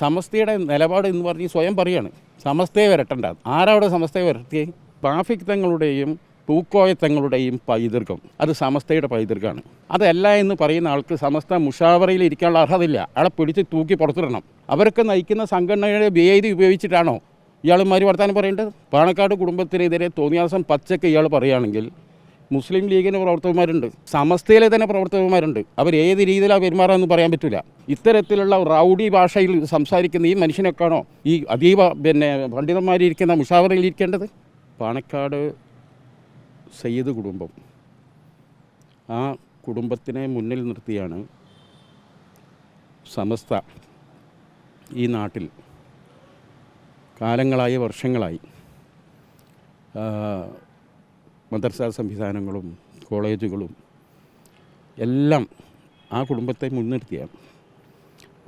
സമസ്തയുടെ നിലപാട് എന്ന് പറഞ്ഞ് സ്വയം പറയാണ് സമസ്തയെ വരട്ടണ്ട. ആരവിടെ സമസ്തയെ വരട്ടിയേ? ബാഫിക് തങ്ങളുടെയും പൂക്കോയ തങ്ങളുടെയും പൈതൃകം അത് സമസ്തയുടെ പൈതൃകമാണ്. അതല്ല എന്ന് പറയുന്ന ആൾക്ക് സമസ്ത മുഷാവറയിൽ ഇരിക്കാനുള്ള അർഹതയില്ല. അയാളെ പിടിച്ച് തൂക്കി പുറത്തിടണം. അവരൊക്കെ നയിക്കുന്ന സംഘടനയുടെ വേദി ഉപയോഗിച്ചിട്ടാണോ ഇയാൾമാർ വർത്താനം പറയേണ്ടത്? പാണക്കാട് കുടുംബത്തിനെതിരെ തോന്നിയാസം പച്ചക്ക് ഇയാൾ പറയുകയാണെങ്കിൽ മുസ്ലിം ലീഗിന് പ്രവർത്തകന്മാരുണ്ട്, സമസ്തയിലെ തന്നെ പ്രവർത്തകന്മാരുണ്ട്. അവർ ഏത് രീതിയിലാണ് പെരുമാറാമെന്ന് പറയാൻ പറ്റില്ല. ഇത്തരത്തിലുള്ള റൗഡി ഭാഷയിൽ സംസാരിക്കുന്ന ഈ മനുഷ്യനൊക്കെയാണോ ഈ അതീവ പണ്ഡിതന്മാരിരിക്കുന്ന മുഷാവറയിൽ ഇരിക്കേണ്ടത്? പാണക്കാട് സയ്യിദ് കുടുംബം, ആ കുടുംബത്തിനെ മുന്നിൽ നിർത്തിയാണ് സമസ്ത ഈ നാട്ടിൽ കാലങ്ങളായി വർഷങ്ങളായി മദ്രസ സംവിധാനങ്ങളും കോളേജുകളും എല്ലാം ആ കുടുംബത്തെ മുൻനിർത്തിയാണ്.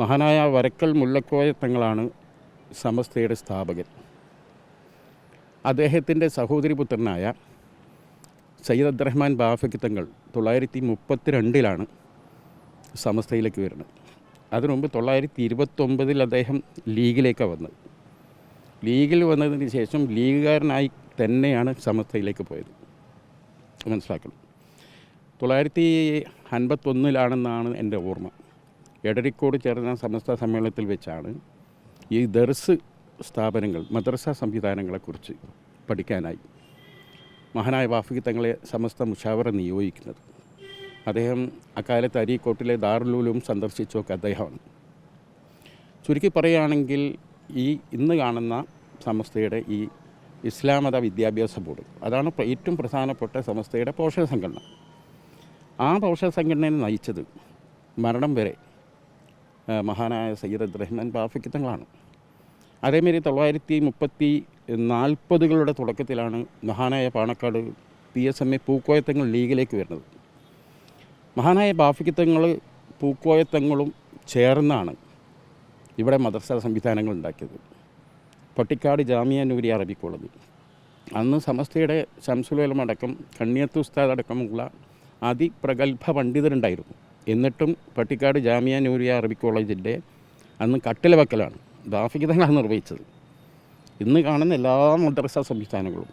മഹാനായ വരക്കൽ മുല്ലക്കോയ തങ്ങളാണ് സമസ്തയുടെ സ്ഥാപകൻ. അദ്ദേഹത്തിൻ്റെ സഹോദരിപുത്രനായ സയ്യിദ് അബ്ദുറഹ്മാൻ ബാഫിക് തങ്ങൾ 1932 സമസ്തയിലേക്ക് വരുന്നത്. അതിനു മുമ്പ് 1929 അദ്ദേഹം ലീഗിലേക്കാണ് വന്നത്. ലീഗിൽ വന്നതിന് ശേഷം ലീഗുകാരനായി തന്നെയാണ് സമസ്തയിലേക്ക് പോയത്. മനസ്സിലാക്കണം. 1951 എൻ്റെ ഓർമ്മ. എടരിക്കോട് ചേർന്ന സമസ്ത സമ്മേളനത്തിൽ വെച്ചാണ് ഈ ദർസ് സ്ഥാപനങ്ങൾ, മദ്രസ സംവിധാനങ്ങളെക്കുറിച്ച് പഠിക്കാനായി മഹാനായ ബാഫിക് തങ്ങളെ സമസ്ത മുഷാവറ നിയോഗിക്കുന്നത്. അദ്ദേഹം അക്കാലത്ത് അരീക്കോട്ടിലെ ദാറുൽ സന്ദർശിച്ചൊക്കെ അദ്ദേഹമാണ്. ചുരുക്കി പറയുകയാണെങ്കിൽ ഈ ഇന്ന് കാണുന്ന സമസ്തയുടെ ഈ ഇസ്ലാം മത വിദ്യാഭ്യാസ ബോർഡ്, അതാണ് ഏറ്റവും പ്രധാനപ്പെട്ട സമസ്തയുടെ പോഷക സംഘടന. ആ പോഷക സംഘടനയെ നയിച്ചത് മരണം വരെ മഹാനായ സയ്യിദ് അബ്ദുറഹ്മാൻ ബാഫിക് തങ്ങളാണ്. അതേമാതിരി 1940 തുടക്കത്തിലാണ് മഹാനായ പാണക്കാട് PSMA പൂക്കോയ തങ്ങൾ ലീഗിലേക്ക് വരുന്നത്. മഹാനായ ബാഫിക് തങ്ങൾ പൂക്കോയ തങ്ങളും ചേർന്നാണ് ഇവിടെ മദ്രസ സംവിധാനങ്ങൾ ഉണ്ടാക്കിയത്. പട്ടിക്കാട് ജാമിയ നൂരിയ അറബി കോളേജ്, അന്ന് സമസ്തയുടെ ശംസുൽ ഉലമ അടക്കം കണ്ണിയത്ത് ഉസ്താദ് അടക്കമുള്ള അതിപ്രഗത്ഭ പണ്ഡിതരുണ്ടായിരുന്നു. എന്നിട്ടും പട്ടിക്കാട് ജാമിയ നൂരിയ അറബി കോളേജിൻ്റെ അന്ന് കട്ടില വെക്കലാണ് ബാഫിക് തങ്ങളാണ് നിർവഹിച്ചത്. ഇന്ന് കാണുന്ന എല്ലാ മദ്രസ സംവിധാനങ്ങളും,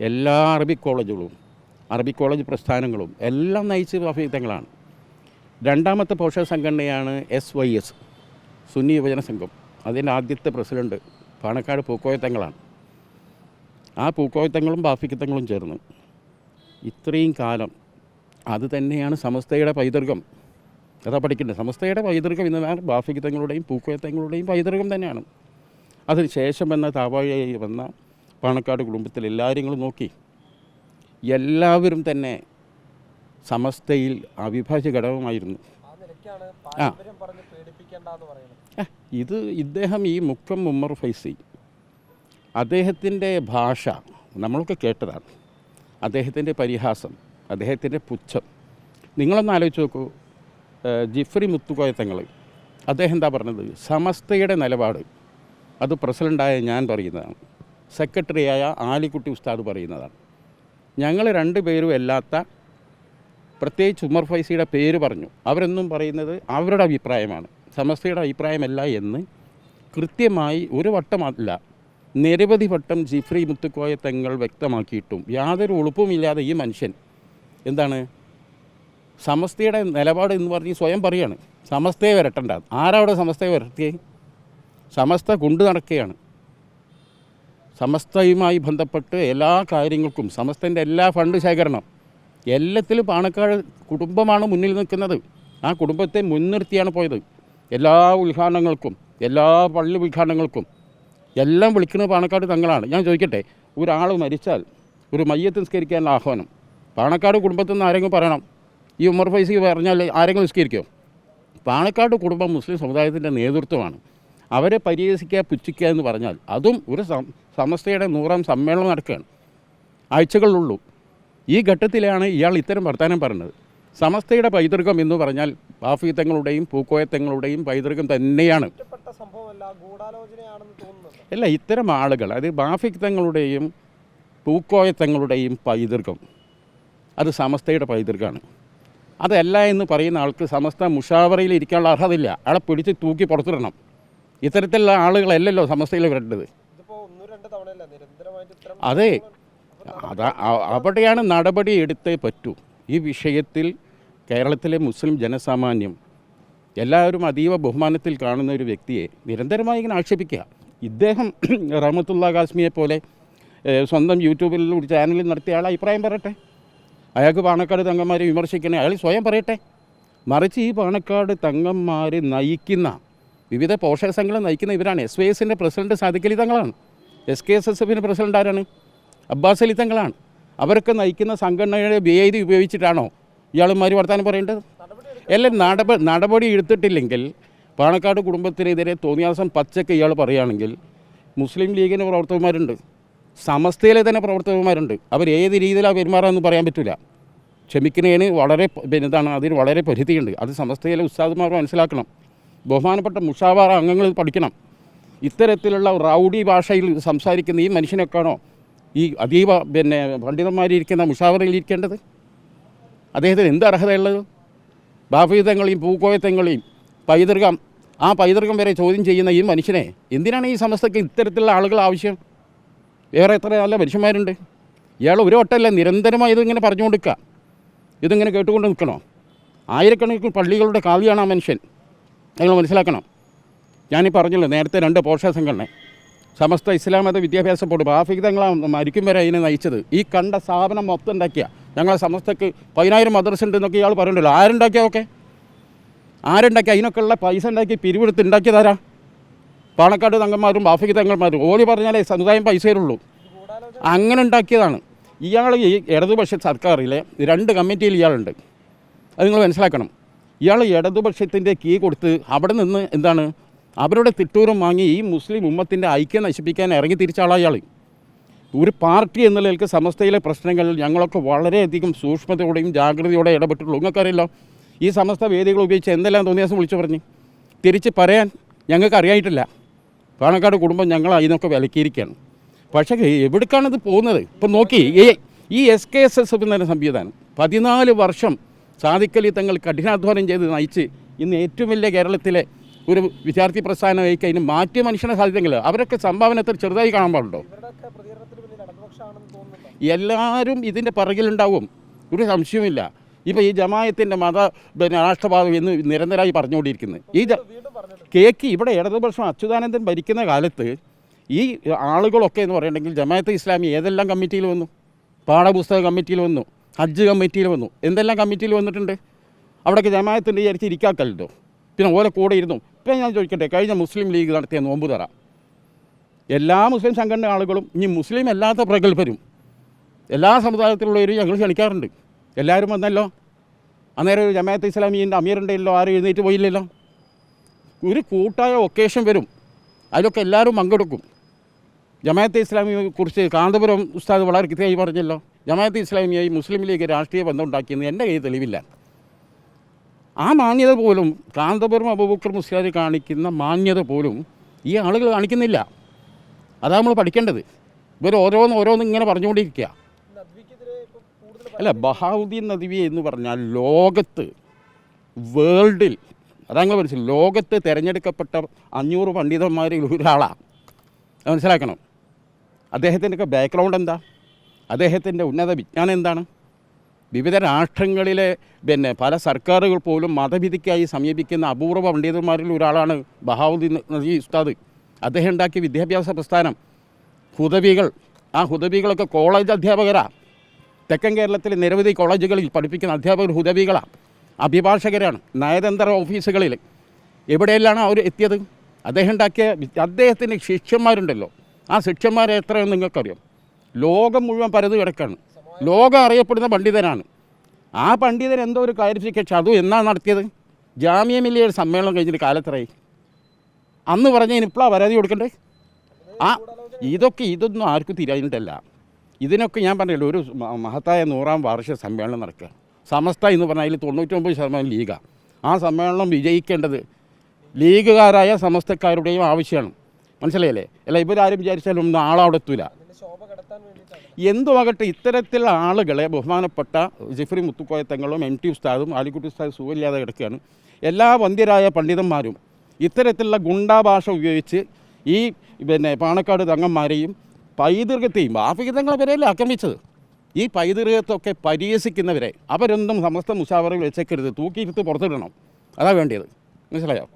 എല്ലാ അറബി കോളേജുകളും, അറബി കോളേജ് പ്രസ്ഥാനങ്ങളും എല്ലാം നയിച്ച് ബാഫിക് തങ്ങളാണ്. രണ്ടാമത്തെ പോഷക സംഘടനയാണ് SYS, സുന്നി യുവജന സംഘം. അതിൻ്റെ ആദ്യത്തെ പ്രസിഡന്റ് പാണക്കാട് പൂക്കോയ തങ്ങളാണ്. ആ പൂക്കോയ തങ്ങളും ബാഫിക് തങ്ങളും ചേർന്ന് ഇത്രയും കാലം അത് തന്നെയാണ് സമസ്തയുടെ പൈതൃകം. അതാ പഠിക്കേണ്ടത്. സമസ്തയുടെ പൈതൃകം എന്നതാണ് ബാഫിക് തങ്ങളുടെയും പൂക്കോയ തങ്ങളുടെയും പൈതൃകം തന്നെയാണ്. അതിന് ശേഷം വന്ന താവാഴയായി വന്ന പാണക്കാട് കുടുംബത്തിൽ എല്ലാവരും നോക്കി, എല്ലാവരും തന്നെ സമസ്തയിൽ അവിഭാജ്യ ഘടകമായിരുന്നു. ഇദ്ദേഹം ഈ മുക്കം ഉമ്മർ ഫൈസി, അദ്ദേഹത്തിൻ്റെ ഭാഷ നമ്മളൊക്കെ കേട്ടതാണ്. അദ്ദേഹത്തിൻ്റെ പരിഹാസം, അദ്ദേഹത്തിൻ്റെ പുച്ഛം നിങ്ങളൊന്ന് ആലോചിച്ച് നോക്കൂ. ജിഫ്രി മുത്തുക്കോയ തങ്ങൾ അദ്ദേഹം എന്താ പറഞ്ഞത്? സമസ്തയുടെ നിലപാട് അത് പ്രസിഡൻ്റായ ഞാൻ പറയുന്നതാണ്, സെക്രട്ടറിയായ ആലിക്കുട്ടി ഉസ്താദ് പറയുന്നതാണ്. ഞങ്ങൾ രണ്ടുപേരും അല്ലാത്ത, പ്രത്യേകിച്ച് ഉമർ ഫൈസിയുടെ പേര് പറഞ്ഞു, അവരെന്നും പറയുന്നത് അവരുടെ അഭിപ്രായമാണ്, സമസ്തയുടെ അഭിപ്രായമല്ല എന്ന് കൃത്യമായി ഒരു വട്ടമല്ല നിരവധി വട്ടം ജിഫ്രി മുത്തുക്കോയ തങ്ങൾ വ്യക്തമാക്കിയിട്ടും യാതൊരു ഉളുപ്പുമില്ലാതെ ഈ മനുഷ്യൻ എന്താണ് സമസ്തയുടെ നിലപാട് എന്ന് പറഞ്ഞ് സ്വയം പറയാണ് സമസ്തയെ വരട്ടണ്ട. ആരവിടെ സമസ്തയെ വരട്ടിയേ? സമസ്ത കൊണ്ടു നടക്കുകയാണ്. സമസ്തയുമായി ബന്ധപ്പെട്ട് എല്ലാ കാര്യങ്ങൾക്കും സമസ്തൻ്റെ എല്ലാ ഫണ്ട് ശേഖരണം എല്ലാത്തിലും പാണക്കാട് കുടുംബമാണ് മുന്നിൽ നിൽക്കുന്നത്. ആ കുടുംബത്തെ മുൻനിർത്തിയാണ് പോയത്. എല്ലാ ഉദ്ഘാടനങ്ങൾക്കും, എല്ലാ പള്ളി ഉദ്ഘാടനങ്ങൾക്കും എല്ലാം വിളിക്കുന്നത് പാണക്കാട് തങ്ങളാണ്. ഞാൻ ചോദിക്കട്ടെ, ഒരാൾ മരിച്ചാൽ ഒരു മയ്യത്ത് നിസ്കരിക്കാനുള്ള ആഹ്വാനം പാണക്കാട് കുടുംബത്തിൽ നിന്ന് ആരെങ്കിലും പറയണം? ഈ ഉമർ ഫൈസി പറഞ്ഞാൽ ആരെങ്കിലും നിസ്കരിക്കുമോ? പാണക്കാട് കുടുംബം മുസ്ലിം സമുദായത്തിൻ്റെ നേതൃത്വമാണ്. അവരെ പരിഹസിക്കുക, പുച്ഛിക്കുക എന്ന് പറഞ്ഞാൽ അതും ഒരു സമസ്തയുടെ 100ാം സമ്മേളനം നടക്കുകയാണ്, ആഴ്ചകളുള്ളൂ. ഈ ഘട്ടത്തിലാണ് ഇയാൾ ഇത്തരം വർത്തമാനം പറയുന്നത്. സമസ്തയുടെ പൈതൃകം എന്ന് പറഞ്ഞാൽ ബാഫിക് തങ്ങളുടെയും പൂക്കോയ തങ്ങളുടെയും പൈതൃകം തന്നെയാണ്. അല്ല, ഇത്തരം ആളുകൾ, അത് ബാഫിക് തങ്ങളുടെയും പൂക്കോയ തങ്ങളുടെയും പൈതൃകം അത് സമസ്തയുടെ പൈതൃകമാണ്. അതല്ല എന്ന് പറയുന്ന ആൾക്ക് സമസ്ത മുഷാവറയിൽ ഇരിക്കാനുള്ള അർഹതയില്ല. അയാളെ പിടിച്ച് തൂക്കി പുറത്തിടണം. ഇത്തരത്തിലുള്ള ആളുകളല്ലല്ലോ സമസ്തയിൽ വരേണ്ടത്. അതെ, അവിടെയാണ് നടപടി എടുത്തേ പറ്റൂ. ഈ വിഷയത്തിൽ കേരളത്തിലെ മുസ്ലിം ജനസാമാന്യം എല്ലാവരും അതീവ ബഹുമാനത്തിൽ കാണുന്ന ഒരു വ്യക്തിയെ നിരന്തരമായി ഇങ്ങനെ ആക്ഷേപിക്കുക. ഇദ്ദേഹം റഹ്മത്തുള്ള കാസ്മിയെ പോലെ സ്വന്തം യൂട്യൂബിൽ ഒരു ചാനലിൽ നടത്തിയ ആൾ അഭിപ്രായം പറയട്ടെ. അയാൾക്ക് പാണക്കാട് തങ്ങന്മാരെ വിമർശിക്കണേ, അയാൾ സ്വയം പറയട്ടെ. മറിച്ച് ഈ പാണക്കാട് തങ്ങന്മാർ നയിക്കുന്ന വിവിധ പോഷക സംഘങ്ങൾ നയിക്കുന്ന ഇവരാണ്. SYSൻ്റെ പ്രസിഡന്റ് സാദിഖ് അലി തങ്ങളാണ്. SKSSFിൻ്റെ പ്രസിഡന്റ് ആരാണ്? അബ്ബാസ് അലി തങ്ങളാണ്. അവരൊക്കെ നയിക്കുന്ന സംഘടനയുടെ വേദി ഉപയോഗിച്ചിട്ടാണോ ഇയാളുമാർ വർത്താനം പറയേണ്ടത്? എല്ലാം നടപടി എടുത്തിട്ടില്ലെങ്കിൽ പാണക്കാട് കുടുംബത്തിനെതിരെ തോന്നിയാസം പച്ചക്ക് ഇയാൾ പറയുകയാണെങ്കിൽ മുസ്ലിം ലീഗിൻ്റെ പ്രവർത്തകന്മാരുണ്ട്, സമസ്തയിലെ തന്നെ പ്രവർത്തകന്മാരുണ്ട്. അവർ ഏത് രീതിയിലാണ് പെരുമാറാമെന്ന് പറയാൻ പറ്റില്ല. ക്ഷമിക്കുന്നതിന് വളരെ ഇതാണ്, അതിന് വളരെ പരിധിയുണ്ട്. അത് സമസ്തയിലെ ഉസ്താദുമാർ മനസ്സിലാക്കണം. ബഹുമാനപ്പെട്ട മുഷാവറ അംഗങ്ങൾ പഠിക്കണം. ഇത്തരത്തിലുള്ള റൗഡി ഭാഷയിൽ സംസാരിക്കുന്ന ഈ മനുഷ്യനൊക്കെയാണോ ഈ അതീവ പണ്ഡിതന്മാരിയ്ക്കുന്ന മുഷാവറയിൽ ഇരിക്കേണ്ടത്? അദ്ദേഹത്തിന് എന്ത് അർഹതയുള്ളത്? ബാഫീതങ്ങളെയും പൂക്കോയത്തങ്ങളെയും ആ പൈതൃകം വരെ ചോദ്യം ചെയ്യുന്ന ഈ മനുഷ്യനെ എന്തിനാണ് ഈ സമസ്തയ്ക്ക് ഇത്തരത്തിലുള്ള ആളുകൾ ആവശ്യം? വേറെ എത്ര നല്ല മനുഷ്യന്മാരുണ്ട്. ഇയാൾ ഒരു വട്ടമല്ല, നിരന്തരമായി ഇതിങ്ങനെ പറഞ്ഞു കൊടുക്കുക. ഇതിങ്ങനെ കേട്ടുകൊണ്ട് നിൽക്കണോ? ആയിരക്കണക്കിന് പള്ളികളുടെ കാവ്യാണ് ആ മനുഷ്യൻ. നിങ്ങൾ മനസ്സിലാക്കണം. ഞാനീ പറഞ്ഞല്ലോ നേരത്തെ 2 പോഷക സംഘടന, സമസ്ത ഇസ്ലാം മത വിദ്യാഭ്യാസ ബോർഡ്, ബാഫിതങ്ങളാണ് മരിക്കും വരെ അതിനെ നയിച്ചത്. ഈ കണ്ട സ്ഥാപനം മൊത്തം ഉണ്ടാക്കിയ ഞങ്ങളെ സമസ്തക്ക് 10,000 മദ്രസ ഉണ്ട് എന്നൊക്കെ ഇയാൾ പറയണ്ടല്ലോ. ആരുണ്ടാക്കിയ അതിനൊക്കെ ഉള്ള പൈസ ഉണ്ടാക്കി പിരിവെടുത്ത് ഉണ്ടാക്കിയതാരാ? പാണക്കാട് തങ്ങന്മാരും ബാഫിക്ക് തങ്ങന്മാരും. ഓടി പറഞ്ഞാലേ സമുദായം പൈസയിലുള്ളൂ. അങ്ങനെ ഉണ്ടാക്കിയതാണ്. ഇയാൾ ഈ ഇടതുപക്ഷ സർക്കാരിലെ 2 കമ്മിറ്റിയിൽ ഇയാളുണ്ട്. അത് നിങ്ങൾ മനസ്സിലാക്കണം. ഇയാൾ ഇടതുപക്ഷത്തിൻ്റെ കീ കൊടുത്ത് അവിടെ നിന്ന് എന്താണ് അവരുടെ തിട്ടൂരം വാങ്ങി ഈ മുസ്ലിം ഉമ്മത്തിൻ്റെ ഐക്യം നശിപ്പിക്കാൻ ഇറങ്ങി തിരിച്ച ആളാണ് ഇയാൾ. ഒരു പാർട്ടി എന്ന നിലയ്ക്ക് സമസ്തയിലെ പ്രശ്നങ്ങളിൽ ഞങ്ങളൊക്കെ വളരെയധികം സൂക്ഷ്മതയോടെയും ജാഗ്രതയോടെ ഇടപെട്ടിട്ടുള്ളൂ. നിങ്ങൾക്കറിയില്ലോ, ഈ സമസ്ത വേദികൾ ഉപയോഗിച്ച് എന്തെല്ലാം തോന്നിയാസം വിളിച്ചു പറഞ്ഞ് തിരിച്ച് പറയാൻ ഞങ്ങൾക്ക് അറിയായിട്ടില്ല. പാണക്കാട് കുടുംബം ഞങ്ങൾ അതിനൊക്കെ വിലക്കിയിരിക്കുകയാണ്. പക്ഷേ എവിടേക്കാണിത് പോകുന്നത്? ഇപ്പം നോക്കി, ഈ SKSSF എന്ന സംവിധാനം 14 വർഷം സാദിഖ് അലി തങ്ങൾ കഠിനാധ്വാനം ചെയ്ത് നയിച്ച് ഇന്ന് ഏറ്റവും വലിയ കേരളത്തിലെ ഒരു വിദ്യാർത്ഥി പ്രസ്ഥാനമായിക്ക് അതിന് മാറ്റിയ മനുഷ്യനെ സാധ്യതകൾ അവരൊക്കെ സംഭാവനത്തിൽ ചെറുതായി കാണാൻ പാടുണ്ടോ? എല്ലാവരും ഇതിൻ്റെ പിറകിലുണ്ടാവും, ഒരു സംശയവുമില്ല. ഇപ്പോൾ ഈ ജമായത്തിൻ്റെ രാഷ്ട്രഭാവം എന്ന് നിരന്തരമായി പറഞ്ഞുകൊണ്ടിരിക്കുന്നത് ഇവിടെ ഇടതുപക്ഷം അച്യുതാനന്ദൻ ഭരിക്കുന്ന കാലത്ത് ഈ ആളുകളൊക്കെ എന്ന് പറയുന്നുണ്ടെങ്കിൽ ജമായത്ത് ഇസ്ലാമി ഏതെല്ലാം കമ്മിറ്റിയിൽ വന്നു? പാഠപുസ്തക കമ്മിറ്റിയിൽ വന്നു, ഹജ്ജ് കമ്മിറ്റിയിൽ വന്നു, എന്തെല്ലാം കമ്മിറ്റിയിൽ വന്നിട്ടുണ്ട്. അവിടേക്ക് ജമായത്തിൻ്റെ വിചാരിച്ച് ഇരിക്കാക്കല്ലോ, പിന്നെ ഓരോ കൂടെ ഇരുന്നു. ഇപ്പം ഞാൻ ചോദിക്കട്ടെ, കഴിഞ്ഞ മുസ്ലിം ലീഗ് നടത്തിയ നോമ്പ് തറ എല്ലാ മുസ്ലിം സംഘടന ആളുകളും ഇനി മുസ്ലിം അല്ലാത്ത പ്രഗത്ഭരും എല്ലാ സമുദായത്തിലുള്ളവരും ഞങ്ങൾ ക്ഷണിക്കാറുണ്ട്. എല്ലാവരും വന്നല്ലോ. അന്നേരം ഒരു ജമാഅത്തെ ഇസ്ലാമിൻ്റെ അമീറുണ്ടല്ലോ, ആരും എഴുന്നേറ്റ് പോയില്ലല്ലോ. ഒരു കൂട്ടായ ഒക്കേഷൻ വരും, അതിലൊക്കെ എല്ലാവരും പങ്കെടുക്കും. ജമാഅത്തെ ഇസ്ലാമിയെ കുറിച്ച് കാന്തപുരം ഉസ്താദ് വളരെ കൃത്യമായി പറഞ്ഞല്ലോ. ജമാഅത്തെ ഇസ്ലാമിയായി മുസ്ലിം ലീഗ് രാഷ്ട്രീയ ബന്ധം ഉണ്ടാക്കിയെന്ന് എൻ്റെ കയ്യിൽ തെളിവില്ല. ആ മാന്യത പോലും കാന്തപുരം അബൂബക്കർ മുസ്ലിയാർ കാണിക്കുന്ന മാന്യത പോലും ഈ ആളുകൾ കാണിക്കുന്നില്ല. അതാണ് നമ്മൾ പഠിക്കേണ്ടത്. ഇവർ ഓരോന്ന് ഇങ്ങനെ പറഞ്ഞുകൊണ്ടിരിക്കുക. അല്ല, ബഹാവുദ്ദീൻ നദ്വി എന്ന് പറഞ്ഞാൽ ലോകത്ത് വേൾഡിൽ അതങ്ങനെ മനസ്സിലായി, ലോകത്ത് തിരഞ്ഞെടുക്കപ്പെട്ട 500 പണ്ഡിതന്മാരിൽ ഒരാളാണ്. മനസ്സിലാക്കണം. അദ്ദേഹത്തിൻ്റെയൊക്കെ ബാക്ക്ഗ്രൗണ്ട് എന്താ, അദ്ദേഹത്തിൻ്റെ ഉന്നത വിജ്ഞാനം എന്താണ്? വിവിധ രാഷ്ട്രങ്ങളിലെ പല സർക്കാരുകൾ പോലും മതവിധിക്കായി സമീപിക്കുന്ന അപൂർവ പണ്ഡിതന്മാരിൽ ഒരാളാണ് ബഹാവുദ്ദീൻ നദ്വി ഉസ്താദ്. അദ്ദേഹം ഉണ്ടാക്കിയ വിദ്യാഭ്യാസ പ്രസ്ഥാനം ഹുദവികൾ, ആ ഹുദവികളൊക്കെ കോളേജ് അധ്യാപകരാണ്. തെക്കൻ കേരളത്തിലെ നിരവധി കോളേജുകളിൽ പഠിപ്പിക്കുന്ന അധ്യാപകർ ഹുദവികളാണ്, അഭിഭാഷകരാണ്. നയതന്ത്ര ഓഫീസുകളിൽ എവിടെയെല്ലാം അവർ എത്തിയത്? അദ്ദേഹം ഉണ്ടാക്കിയ അദ്ദേഹത്തിൻ്റെ ശിഷ്യന്മാരുണ്ടല്ലോ, ആ ശിഷ്യന്മാരെ എത്രയെന്ന് നിങ്ങൾക്കറിയാം? ലോകം മുഴുവൻ പരത് കിടക്കാണ്. ലോകം അറിയപ്പെടുന്ന പണ്ഡിതനാണ്. ആ പണ്ഡിതൻ എന്തോ ഒരു ക്ലാരിഫിക്കേഷൻ അതും എന്നാണ് നടത്തിയത്? ജാമിയ മില്ലിയയുടെ സമ്മേളനം കഴിഞ്ഞിട്ട് കാലത്രയായി. അന്ന് പറഞ്ഞതിന് ഇപ്പോഴാണ് പരാതി കൊടുക്കണ്ടേ? ഇതൊന്നും ആർക്കും തിരിഞ്ഞിട്ടല്ല. ഇതിനൊക്കെ ഞാൻ പറഞ്ഞല്ലോ, ഒരു മഹത്തായ 100ാം വാർഷിക സമ്മേളനം നടക്കുക. സമസ്ത എന്ന് പറഞ്ഞാൽ അതിൽ 99% ലീഗാണ്. ആ സമ്മേളനം വിജയിക്കേണ്ടത് ലീഗുകാരായ സമസ്തക്കാരുടെയും ആവശ്യമാണ്. മനസ്സിലായില്ലേ? അല്ല, ഇവരാരും വിചാരിച്ചാലും ആളവിടെ എത്തൂല. എന്തുമാകട്ടെ, ഇത്തരത്തിലുള്ള ആളുകളെ ബഹുമാനപ്പെട്ട ജിഫ്രി മുത്തുക്കോയ തങ്ങളും MT ഉസ്താദും ആലിക്കുട്ടി ഉസ്താദ് സുഖമില്ലാതെ കിടക്കുകയാണ്. എല്ലാ വന്ധ്യരായ പണ്ഡിതന്മാരും ഇത്തരത്തിലുള്ള ഗുണ്ടാ ഭാഷ ഉപയോഗിച്ച് ഈ പാണക്കാട് തങ്ങന്മാരെയും പൈതൃകത്തെയും ബാഫികതങ്ങളെ വരെയല്ലേ ആക്രമിച്ചത്. ഈ പൈതൃകത്തൊക്കെ പരിഹസിക്കുന്നവരെ അവരൊന്നും സമസ്ത മുഷാവറകൾ വെച്ചേക്കരുത്, തൂക്കിയിരുത്ത് പുറത്തിടണം. അതാ വേണ്ടിയത്. മനസ്സിലായോ?